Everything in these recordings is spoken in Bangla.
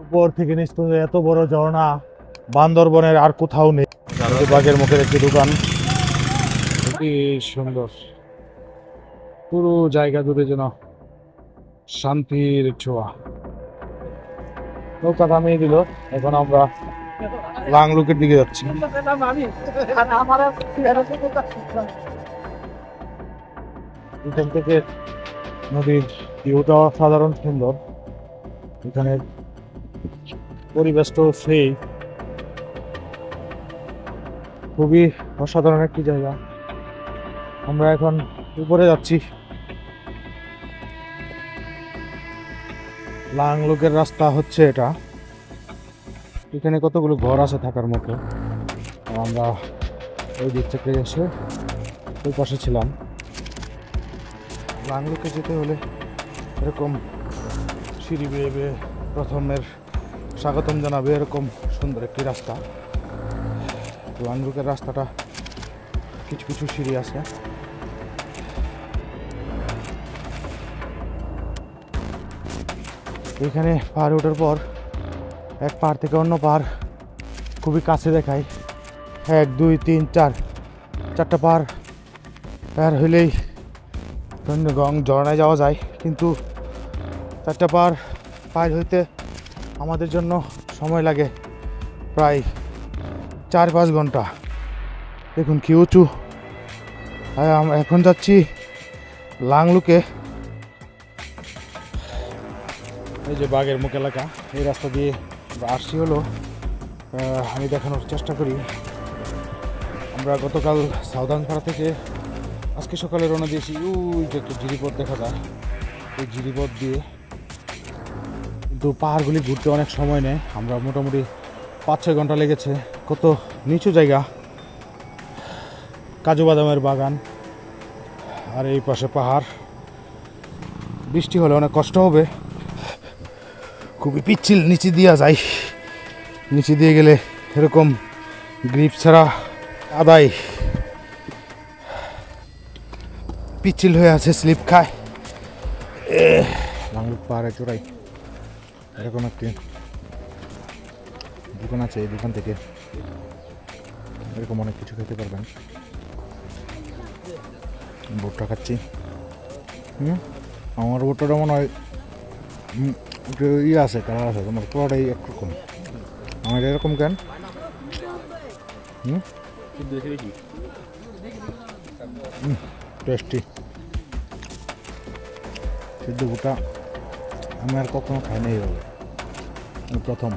উপর থেকে নিচ পর্যন্ত এত বড় ঝর্ণা বান্দরবনের আর কোথাও নেই। বাঘের মুখের একটি দোকান, কি সুন্দর, পুরো জায়গা জুড়ে যেন শান্তির ছোঁয়া। নৌকা থামিয়ে দিল। এখন আমরা লাংলুকের দিকে যাচ্ছি। এখান থেকে নদীর ভিউটা সাধারণ সুন্দর। এখানে পরিবেশটাও সেই খুবই অসাধারণ একটি জায়গা। আমরা এখন উপরে যাচ্ছি। লাংলুকের রাস্তা হচ্ছে এটা। এখানে কতগুলো ঘর আছে থাকার মতো। আমরা ওই দিক থেকে এসে ওই পাশে ছিলাম। লাংলুকে যেতে হলে এরকম সিঁড়ি বেয়ে বেয়ে প্রথমের স্বাগতম জানাবে এরকম সুন্দর একটি রাস্তা। লাংলুকের রাস্তাটা কিছু কিছু সিঁড়ি আছে। এখানে পাহাড়ে ওঠার পর এক পাহাড় থেকে অন্য পাহাড় খুবই কাছে দেখায়। 1 2 3 4 চারটা পাহাড় পার হইলেই ঝর্ণায় যাওয়া যায়, কিন্তু 4টা পাহাড় পার হইতে আমাদের জন্য সময় লাগে প্রায় 4-5 ঘন্টা। দেখুন কি উঁচু। এখন যাচ্ছি লাংলুকে। এই যে বাঘের মুখ এলাকা, এই রাস্তা দিয়ে আসছি হলো। আমি দেখানোর চেষ্টা করি। আমরা গতকাল সাউদানপাড়া থেকে আজকে সকালে রওনা দিয়েছি। ওই যে একটা জিরিপথ দেখা যায়, এই জিরিপথ দিয়ে কিন্তু পাহাড়গুলি ঘুরতে অনেক সময় নেয়। আমরা মোটামুটি 5-6 ঘন্টা লেগেছে। কত নিচু জায়গা, কাজু বাদামের বাগান, আর এই পাশে পাহাড়। বৃষ্টি হলে অনেক কষ্ট হবে, খুবই পিচ্ছিল। নিচে দিয়ে যায়, নিচে দিয়ে গেলে এরকম গ্রিপ ছাড়া আদায় পিচ্ছিল হয়ে আছে, স্লিপ খায়। লাংলুক পাহাড়ে চড়াই এরকম একটি দোকান আছে। এই দোকান থেকে এরকম অনেক কিছু খেতে পারবেন। ভুট্টা খাচ্ছি। আমার ভুট্টাটা মনে হয় ইয়ে আছে, কালার আছে। তোমার পুরোটাই একরকম। আমার এরকম কেন? টেস্টি সিদ্ধ ভুট্টা আমি আর কখনো খাই না এইভাবে, প্রথম।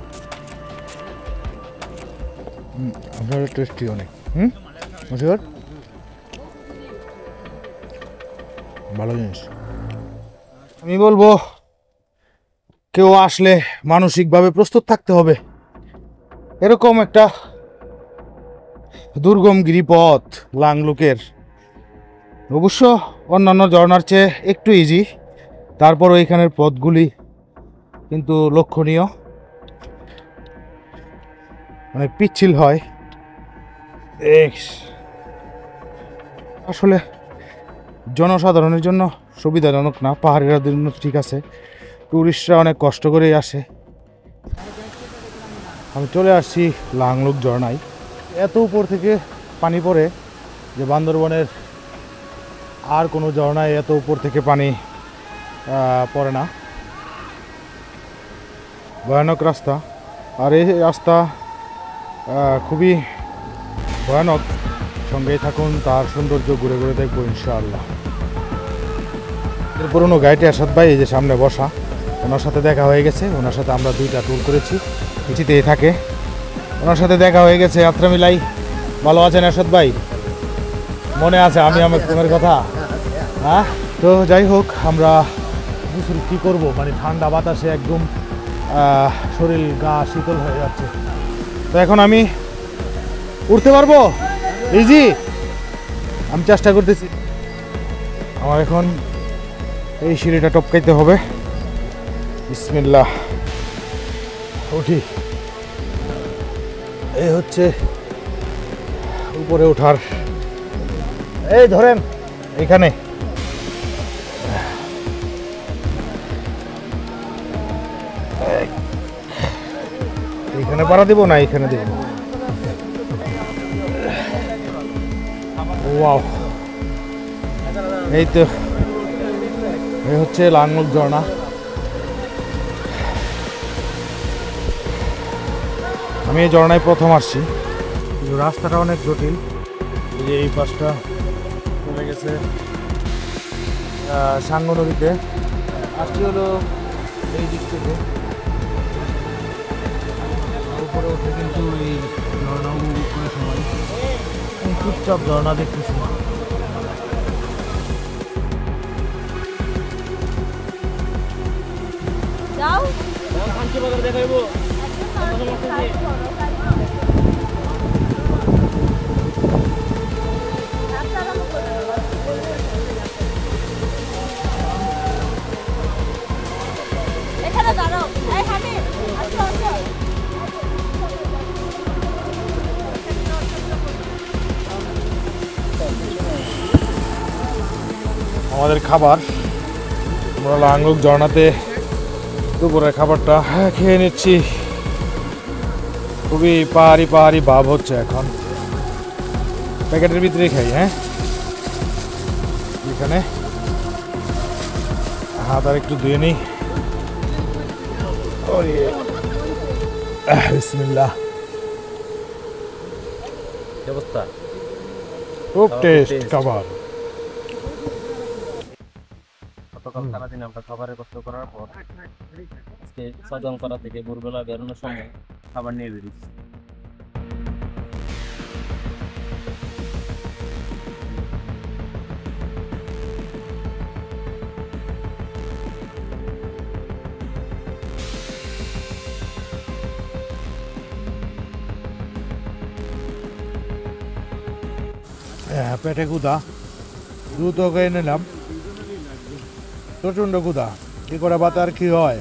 আপনার টেস্টি অনেক। ভালো জিনিস। আমি বলবো কেউ আসলে মানসিকভাবে প্রস্তুত থাকতে হবে। এরকম একটা দুর্গম গিরিপথ লাংলুকের অবশ্য অন্যান্য ঝর্ণার চেয়ে একটু ইজি, তারপরও এখানের পথগুলি কিন্তু লক্ষণীয়, অনেক পিচ্ছিল হয়। আসলে জনসাধারণের জন্য সুবিধাজনক না, পাহাড়িদের জন্য ঠিক আছে। টুরিস্টরা অনেক কষ্ট করেই আসে। আমি চলে আসছি লাংলুক ঝর্ণায়। এত উপর থেকে পানি পড়ে যে বান্দরবনের আর কোনো ঝর্ণায় এত উপর থেকে পানি পড়ে না। ভয়ানক রাস্তা, আর এই রাস্তা খুবই ভয়ানক। সঙ্গেই থাকুন, তার সৌন্দর্য ঘুরে ঘুরে দেখবো ইনশাআল্লাহ। এর পুরনো গাইডে আসাদ ভাই এই যে সামনে বসা, ওনার সাথে দেখা হয়ে গেছে। ওনার সাথে আমরা 2টা ট্যুর করেছি, কিছুতেই থাকে। ওনার সাথে দেখা হয়ে গেছে, যাত্রা মিলাই। ভালো আছেন আসাদ ভাই? মনে আছে আমি আমার তোমার কথা? হ্যাঁ, তো যাই হোক, আমরা কি করব, মানে ঠান্ডা বাতাসে একদম শরীর গা শীতল হয়ে যাচ্ছে। তো এখন আমি উঠতে পারবো ইজি? আমি চেষ্টা করতেছি। আমার এখন এই সিঁড়িটা টপকাইতে হবে। বিসমিল্লাহ, উঠি। এই হচ্ছে উপরে ওঠার, এই ধরেন এখানে। এখানে পাড়া দিব না এখানে দেব? ওয়াও, এই তো এই হচ্ছে লাংমুখ ঝর্ণা। আমি এই ঝর্ণায় প্রথম আসছি, কিন্তু রাস্তাটা অনেক জটিল। এই যে এই পাশটা চলে গেছে সাঙ্গু নদীতে, আসছি হলো এই দিক থেকে। উপরে উঠে কিন্তু এই ঝর্ণা উপভোগ করে সময় চুপচাপ ঝর্ণা দেখতেছি। যাও এখানে দাঁড়াও। এই হামিদ, আসো আসো। আমাদের খাবার, আমরা লাংলুক ঝর্ণাতে দুপুরের খাবারটা খেয়ে নিচ্ছি। খুবই পাহাড়ি পাহাড়ি ভাব হচ্ছে এখন। প্যাকেটের ভিতরে খাই, হ্যাঁ এখানে হাত আর একটু ধুয়ে নিই। বিসমিল্লাহ। অবস্থা খুব টেস্ট খাবার। গতকাল সারাদিন আমরা খাবারের কষ্ট করার পর আজকে সজংপাড়া থেকে ভোরবেলা বেরোনোর সময় খাবার নিয়ে বেরিয়েছি। পেটে ক্ষুধা, দ্রুত খেয়ে নিলাম। প্রচণ্ড ক্ষুধা, কি করে বাতে আর কি হয়।